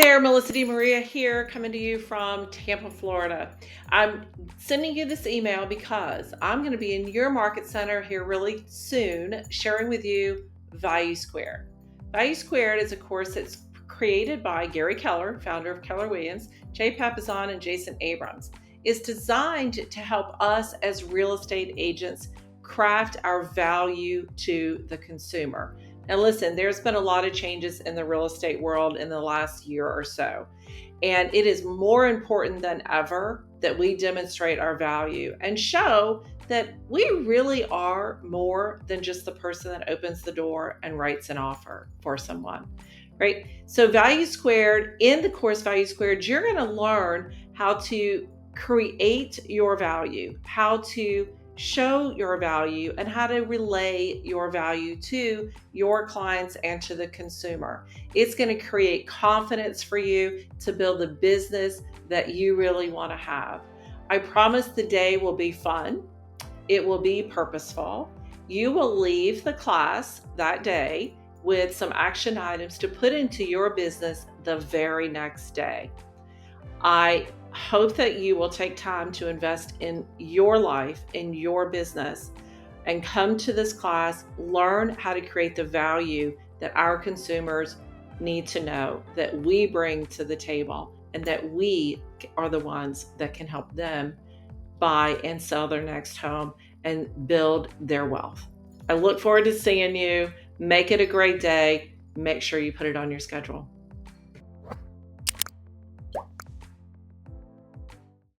there, Melissa Maria here, coming to you from Tampa, Florida. I'm sending you this email because I'm going to be in your market center here really soon, sharing with you Value². Value² is a course that's created by Gary Keller, founder of Keller Williams, Jay Papazon, and Jason Abrams. It's designed to help us as real estate agents craft our value to the consumer. Now listen, there's been a lot of changes in the real estate world in the last year or so, and it is more important than ever that we demonstrate our value and show that we really are more than just the person that opens the door and writes an offer for someone, right? So Value², in the course Value², you're going to learn how to create your value, how to show your value, and how to relay your value to your clients and to the consumer. It's going to create confidence for you to build the business that you really want to have. I promise the day will be fun. It will be purposeful. You will leave the class that day with some action items to put into your business the very next day. I hope that you will take time to invest in your life, in your business, and come to this class, learn how to create the value that our consumers need to know that we bring to the table, and that we are the ones that can help them buy and sell their next home and build their wealth. I look forward to seeing you. Make it a great day. Make sure you put it on your schedule.